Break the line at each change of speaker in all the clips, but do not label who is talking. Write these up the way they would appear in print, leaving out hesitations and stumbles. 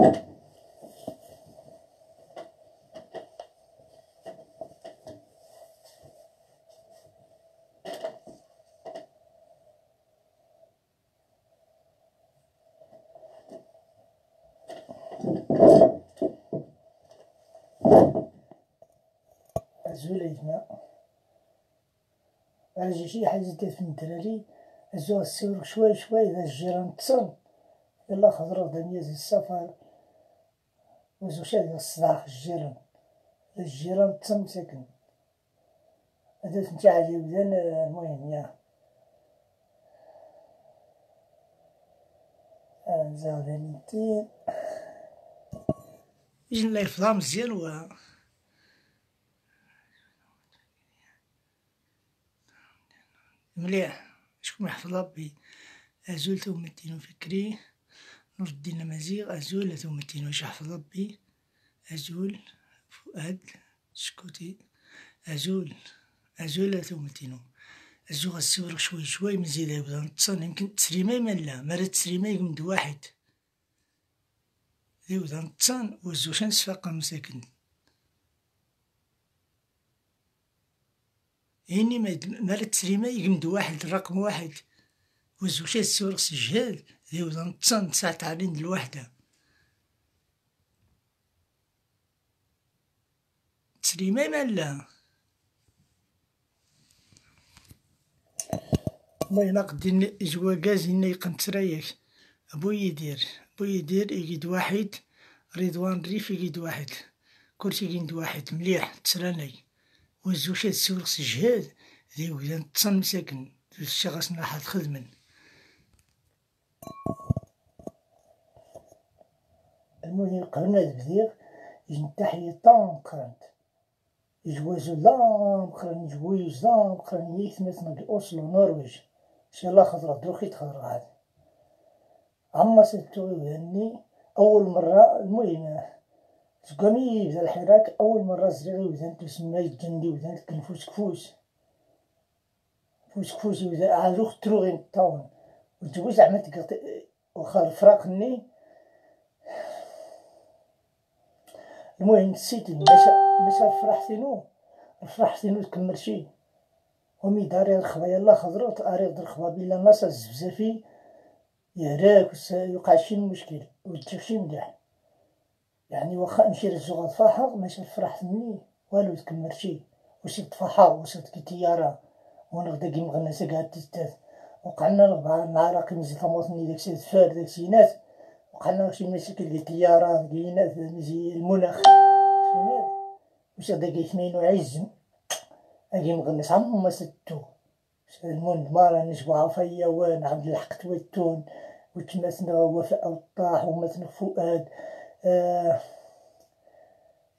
أزول أيتما أجي شي حاجة في الدراري أزو السير شوي شوي إذا الجيران تصل يلا خضرا دنيا زي السفر وزو شاد الصداع في الجيران الجيران تصل ساكن هذا فهمتي عجيب زين المهم يا زاودانيتين يجي الله يحفظها مزيان و مليح شكون يحفظ ربي أزول ثومتين فكري نور الدين أمازيغ أزول ثومتين واش يحفظ ربي أزول فؤاد سكوتي أزول ثومتينو أزو غسورك شوي شوي مزيد يبدا نتصل يمكن تسريمي ملا مرات تسريمي يقمد واحد يبدا نتصل وزو شان سفاقة مساكن يعني مرات تسريمي يقمد واحد الرقم واحد وزو شان السورق سجاد يبدا نتصل 9 تعلين الوحدة تسريمي ملا الله ينقد جواكاز إني يقنتريك أبو يدير يقيد واحد رضوان ريف يقيد واحد كلشي يقيد واحد مليح تسراني وزوشات السورق سجهاد ذي وإذا نتصن مساكن في الشغس نراح تخدمن المهم قرنا بذيغ ينتحي طام قرنت يجوزو لام قرن يجوز لام قرن يثمثنا بأوسلو نرويج إن شاء الله خضرا دروخي تخضرا هذا عما سلتو يعني أول مرة المهم تقامي يبدا الحراك أول مرة زريغي وذان تسمى الجندي وذان كنفوس كفوس وذا عادوخ تروغي الطاون وتجوز زعما تقطع وخا الفراقني المهم نسيتني باش فرحتينو تكملشي ومي داري الخبا يلا خضرات أريض الخبا بلا ناس الزفزافي يهراك يوقع شي مشكل وتجيك شي مليح يعني واخا نمشي للزغاد فاحر ماشي فرحتني والو تكملشي وصلت فاحر وصلت كي طيارة ونغدا كي مغنسة قاعد تستاذ وقعنا 4 نهار مزي ثموثني داكشي الفار داكشي ناس وقعنا شي مشاكل ديال الطيارة كاينات مزي المناخ واش غدا كيثنين وعزم أجي مغنس عمو ما ستو المهم مارا نجبوها فيا وين عبد الحق تويتون وتماثنا وفاء الطاح ومثل فؤاد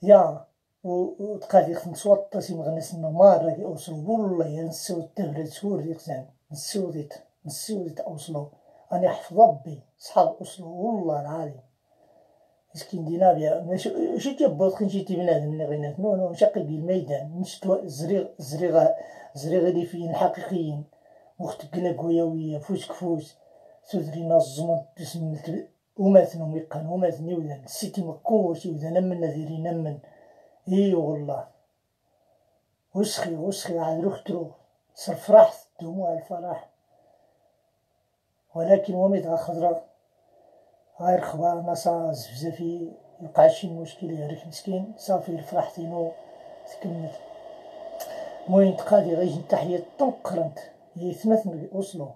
يا وتقادي نصوت سي مغنسنا مارا أوصلو والله نسو التهرد سور ديك زعما نسوديت أوصلو أنا حفظ ربي صحاب أوصلو والله العظيم اسكندنافيا ماشي جابوط خنشيتي بنادم اللي غينات نو شقي بالميدان نشتو زريغ اللي فين حقيقيين وقت كلاكوياوية فوس سودري نظمو تسملت وماثنو يقان وماثني وذان السيتي مكورشي وذان من نذيري نمن اي والله وسخي عاد روح صار فرحت دموع الفرح ولكن وميت خضرا غير خبار ناسا زفزافي يوقع شي مشكل يعرف مسكين صافي فرحتينو تكمل المهم تقادي غيجي تحية طنقرنت هي ثمثن أوسلو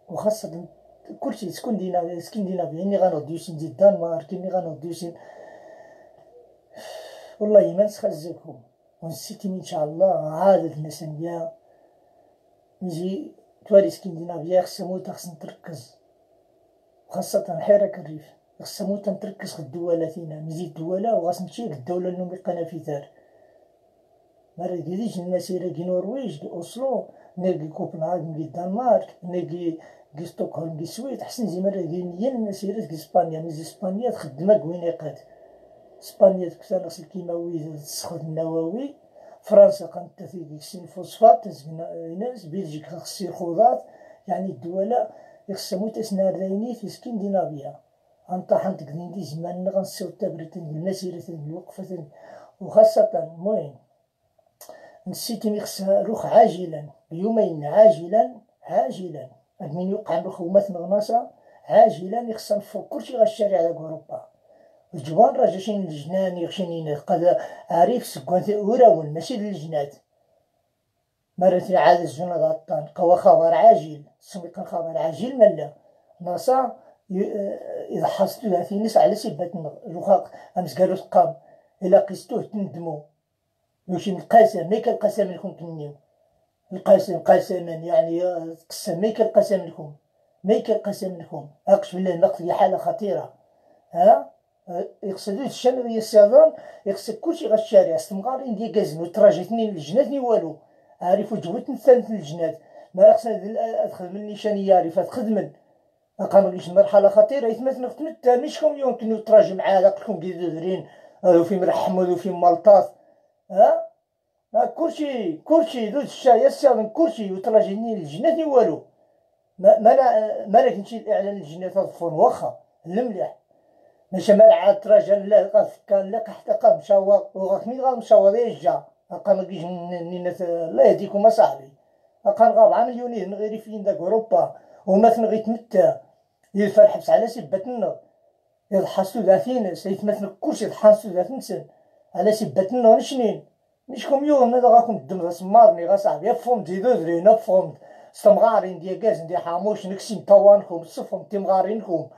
وخاصة كلشي اسكندنافيا إني غنغديوسين ديال الدنمارك إني غنغديوسين والله ما نسخزكم ونسيتني إن شاء الله عادة الناس بيا نجي توالي اسكندنافيا خص نتركز خاصة حراك الريف خصها موتا نتركز الدولاتنا نزيد دولة وغاس نمشي للدولة اللي ملقانا في دار مريقليش المسيرة كي نرويج كي أوسلو نلقي كوبنهاغن كي الدنمارك نلقي ستوكهولم كي السويد حسن زي مريقلي مليان المسيرات كي إسبانيا مزي إسبانيا تخدمها كوينيقات إسبانيا تكثر غسل الكيماوي تسخد النووي فرنسا قنت تثيق الفوسفات ناس بلجيك خصي الخضار يعني الدولة يخصها موتا سنارديني في اسكندنافيا غنطحن تقدين دي زمان غنسيو التبريد المسيرة الوقفة، وخاصة المهم نسيتني خص روح عاجلا بيومين عاجلا عاجلا من يوقع الخومات مغناصة عاجلا يخص نفوق كلشي غا الشارع على أوروبا. الجوان راه جاشين الجنان يغشيني قد عارف سكوان وراون ماشي للجنات مرتي عاد الجنة غطان قوى خبر عاجل سميت خبر عاجل ملا ناصا إذا حصلوا في ناس على سبات الوخاق أمس قالوا تقام إلا قستوه تندمو يوشي من القاسم ميك القسم لكم كنيو القاسم قسما يعني تقسم ميك القسم لكم ميك القسم لكم أقش بالله النقد هي حالة خطيرة. يقصدوا الشام هي السيظان يقصد كلشي غا الشارع استمغارين ديال كازنو تراجتني للجنات والو عارف وجبتني ثالث الجنات ما خصني ادخل من نيشانية عارفة تخدمن قاموا ليش مرحلة خطيرة يتمثل تمثل مشكم يمكن تراجع معاه لكم كيدرين وفي مرحمود وفي مالطاس كلشي دوز الشاي السيظان كلشي وتراجعني للجنات والو ما لكنشي الاعلان الجنات الفون واخا المليح ماشي مالعاد تراجل لا قاف كان لا حتى قام مشاوق وغاك مين غا مشاوق يجا قام ما كيجي نينات الله يهديكم اصاحبي قام غاب عام مليونين غير فين داك اوروبا وما تنغي تمتع يدفع الحبس على سباتنا يضحصوا ذاتين سيتمثل كلشي يضحصوا ذاتين سن على سباتنا نشنين مشكم يوم هذا غاكم الدم صمادني غا صاحبي يفهم زيدو درينا فهم استمغارين ديال كاز ديال حاموش نكسين طوانكم صفهم تمغارينكم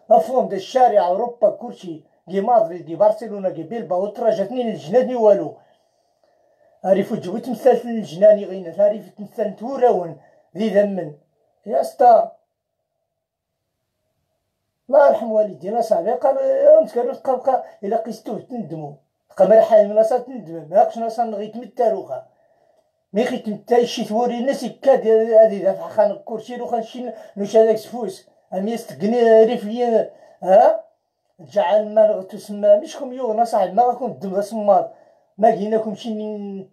مفهوم دا الشارع اوروبا كلشي كي مدريد كي برشلونه كي بيلباو تراجعتني للجنان والو عرفوا جبو تمثال للجنان غينا عارف تمثال توراون ذي ذمن يا استا الله يرحم والدينا صاحبي قال انت كانوا تبقى الا قيستوه تندموا تبقى مرحله من ناس تندم ماكش ناس نغي تمتاروخا مي خي تمتا شي ثوري الناس كاد هذه دافع خان كرسي لو خنشي نوش هذاك سفوس أم يستقني ريفيين جعل ما تسمى مشكم يوغنا صاحب ما راكم الدم صماد ما جيناكم شي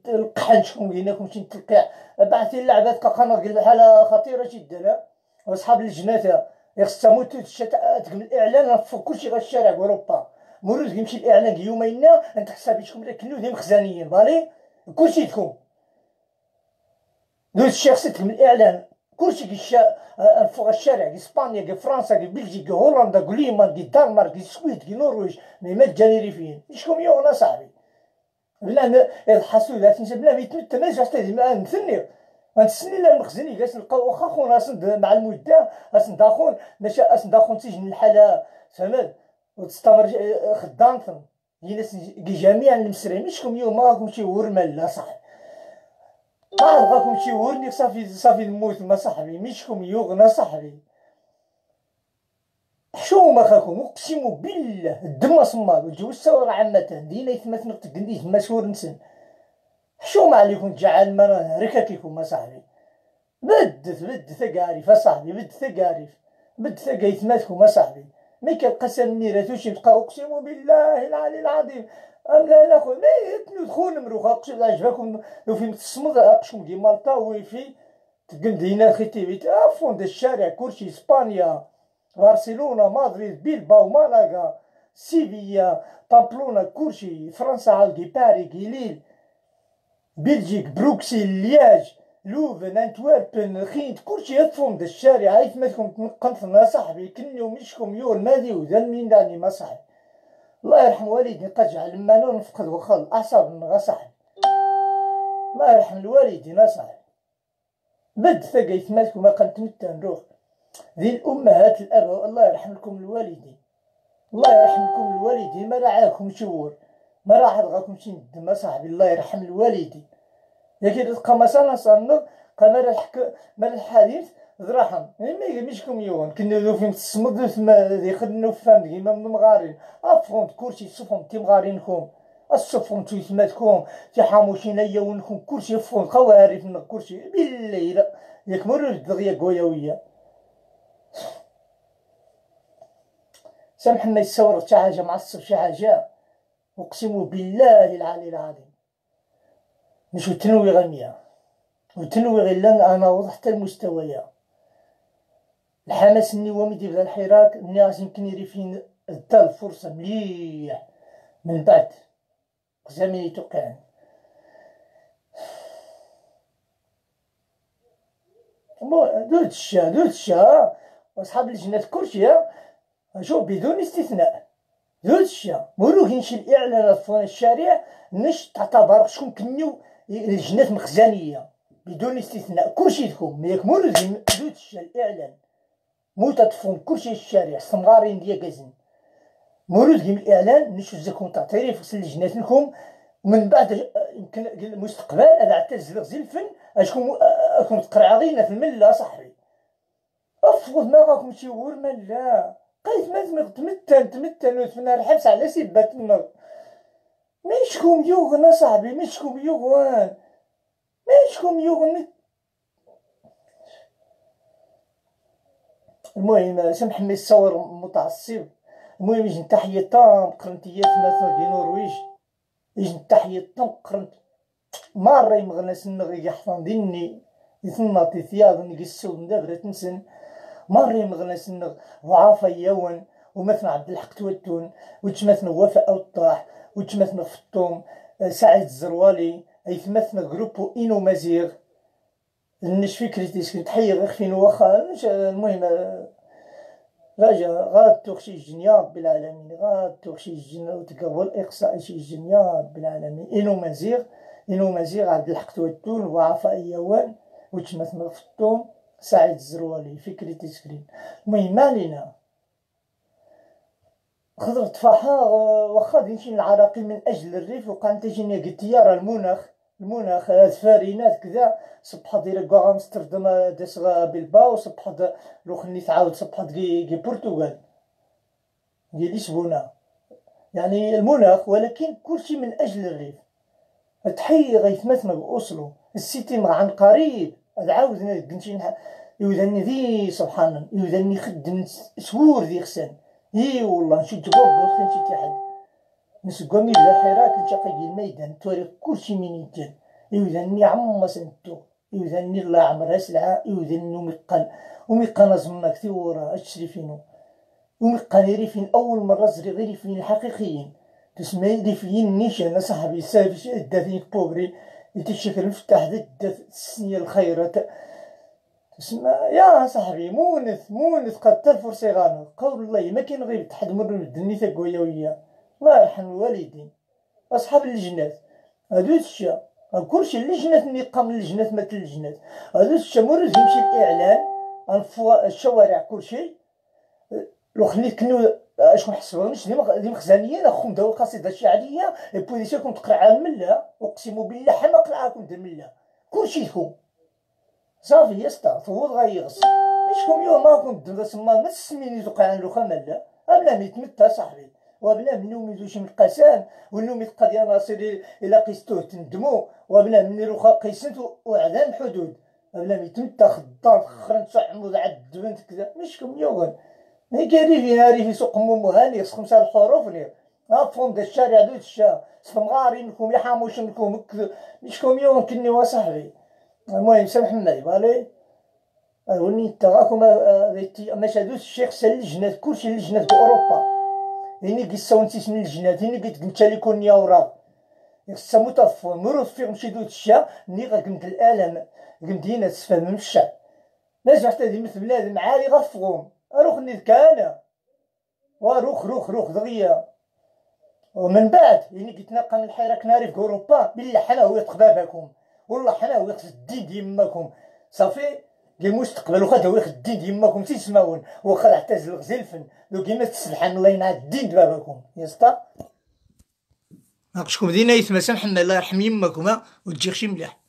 القحن شكون جيناكم شي تلقيع بعثي اللعبات كقنا حالة خطيرة جدا واصحاب الجنات يخصها موتو تقم الاعلان فوق كلشي غا الشارع اوروبا مروز يمشي الاعلان يومين انت حسابيتكم لكنو ديال مخزانيين بالي كلشي تكون دوز الشيخ تقم الاعلان كلشي فوق الشارع كي اسبانيا كي فرنسا كي بلجيكا كي هولندا كي ليمان كي الدنمارك كي السويد كي نرويج مي ما تجاني فين شكون يوغنا صاحبي بلا يضحسوا ذات بلا ما يتمتى ما جات نثني غنتسني لا المخزني كاس نلقاو واخا خونا اسند مع المده اسند اخون ماشي اسند اخون تيجي الحاله فهمت وتستمر خدام ناس كي جميع المسرين شكون يوم ما راكم شي ورمال لا صاحبي غاكم شي ورني صافي نموت ما صاحبي مشكم يوغنا صاحبي حشومة خاكم اقسم بالله الدم صماد والجو الثورة عامة دينا يتمثل تقنديش مسور نسن حشومة عليكم جعل مرة ركاكيكم ما صاحبي بدت ثقارف صاحبي بدت ثقايثماتكم ما صاحبي ميك القسم نيراتوش يبقى اقسم بالله العلي العظيم ام لا ناخذ ما ندخل مروخا اقسم عجبكم لو في تصمد اقسم كي مالطا ويفي تقندينا خيتي عفوا دا الشارع كلشي اسبانيا برشلونه مدريد بيلباو مالاغا سيفيا بامبلونا كلشي فرنسا عاودي باري كيليل بلجيك بروكسل لياج لوفن انتويربن خينت كلشي يطفون دا الشارع عايث مالكم تنقنطنا صاحبي كني ومشكم يو المادي وذا مين داني ما صاحبي الله يرحم والدي قجع لما انا نفقد وخا الاعصاب نغا صاحبي الله يرحم الوالدين صاحبي بد ثقيت مالكم ما قلت متى نروح ذي الامهات الاباء الله يرحم لكم الوالدين الله يرحم لكم الوالدين ما راعاكم شور ما راح غاكم شي ندم صاحبي الله يرحم الوالدين لكن تبقى مثلا صنف قمر مال الحديث ذرحم ما مشكم يوم كنا ذو فين تصمد ثم ذي خدنا فهم ديما من مغارين افهم كلشي صفهم تي مغارينكم الصفهم تي ثماتكم تي حاموشين يونكم كلشي فهم خوارف من كلشي بالليل ياك مرور دغيا قويويه سامحنا يتصور شي حاجه معصب شي حاجه اقسم بالله العلي العظيم نشو تنوي غمية وتنوي غير انا وضحت المستويات الحماس ني هو ميدي بدا الحراك ني غاش يمكن يري فين دا الفرصة مليح من بعد زمن توقع. دوت الشا وصحاب اللجنات كلشي شوف بدون استثناء دوت الشا مورو كيمشي الإعلانات في الشارع نش تعتبر شكون كنيو لجنات مخزنية بدون استثناء كلشي دخل ياك مورو دوت الشا الإعلان مو تطفون كلشي الشارع استمغارين ديال كازن مورو ديال الإعلان نشوف زاكم تعطيري في اللجنات لكم ومن بعد يمكن المستقبل هذا عتزلق زلفن اشكون راكم تقرعغينا في المله صاحبي افوض ما راكم شي ورما لا قيت ما تمتن وتفنى الحبس على سبات النار ماشكم يوغنا صاحبي ماشكم يوغوان ماشكم يوغن. المهم سامح مي الصور متعصب. المهم يجي تحية طام قرنتيات مثلا دي نرويج يجي تحية طام قرنت مرة يمغنا سنغ يحفظ ديني يثنى ثياب نقي السود دابرة تنسن مرة يمغنا سنغ ضعافة يوان ومثلا عبد الحق توتون وتمثنا وفاء الطاح وتمثنا فطوم سعيد الزروالي يتمثنا جروبو إنو مزيغ النش فكرتي تحية غير فين واخا المهم راجع غاد توخشي الجنيا رب العالمين غاد توخشي الجنيا وتقبل الإقصاء شي الجنيا رب العالمين إنو مزيغ عبد الحق توتون وعفاء يوان وتمثنا فطوم سعيد الزروالي فكري تسكرين. المهم مالينا خضر تفاحة واخا يمشي العراقي من أجل الريف وقع تجيني قلت يا المناخ فارينات كذا صبحت ديال كاع امستردام داس بلباو صبحت لوخني تعاود صبحت كي برتغال كي لشبونة يعني المناخ ولكن كلشي من أجل الريف. تحيي غيتمثل بأوسلو السيتي عن قريب عاود كنتي يوذني ذي سبحان الله يوذني خدم شهور ذي خسان والله نشد بوب خنتي تحد نسقو مي بلا حراك نتاقي الميدان توري كلشي من يدان يوذني عما سنتو يوذني الله عمرها سلعة يوذني وميقان زماك ثورة اشري فينو وميقان ريفين أول مرة زري غير ريفين الحقيقيين تسمى ريفين نيشان صاحبي سافش دافيك بوبري يتشكل مفتاح دات السنية الخيرة تسمى يا صاحبي مونث قد تلفر صغانا قول الله ما كاين غير تحد مرة الدنيا تاكويا وياه الله يرحم الوالدين أصحاب اللجنات هادو الشا كلشي اللجنات اللي قام اللجنات مثل اللجنات هادو الشا مرة يمشي الإعلان الشوارع كلشي لو خليت كنو شكون حسبونيش دي مخزنيين اخوهم داو القصيدة الشعرية البوليسية تقرا على الملة اقسم بالله حما قرعاكم د الملة كلشي لكم صافي يسطا فوض غيغص شكون يوم ماكم دابا تما نص سميني توقع عن لوخا مالا بلا ميتمتى صاحبي وبلا منو ميدوش من القسام ولو ميت قضيه ناصري الى قيستوه تندمو وبلا مني لوخا قيسنت واعلان حدود بلا ميتمتى خضام خرنت صعمود عد بنت كذا مشكم يوغن كاري في سوق مومو هاني خصكم 5 الحروف لي هافهم دا الشارع دوت الشا صفمغاري لكم يحاموش لكم مشكم يوم كني وصاحبي. المهم سامح محمد بالي وني تراكم ماشي دوت الشيخ سال اللجنات كلشي اللجنات اوروبا يعني قصه نتيس من اللجنات يعني قلت انت اللي كون يا وراك خصها متفق نروح فيهم شي دوت الشا ني قمت الاعلام قمت هنا تسفهم من الشعب ناس حتى دي مثل بنادم عالي غفغهم اروح كان واروح دغيا ومن بعد يعني كيتناقى من الحراك ناري في اوروبا بالله حنا هو تقبابكم والله حنا هو الدين ديماكم صافي كي مستقبل وخا هو الدين ديماكم تسمعون وخا اعتزل غزلفن لو كيما تسبحان الله ينعاد الدين دبابكم يسطا ناقشكم دينا يتما سامحنا الله يرحم يماكم وتجيك شي مليح.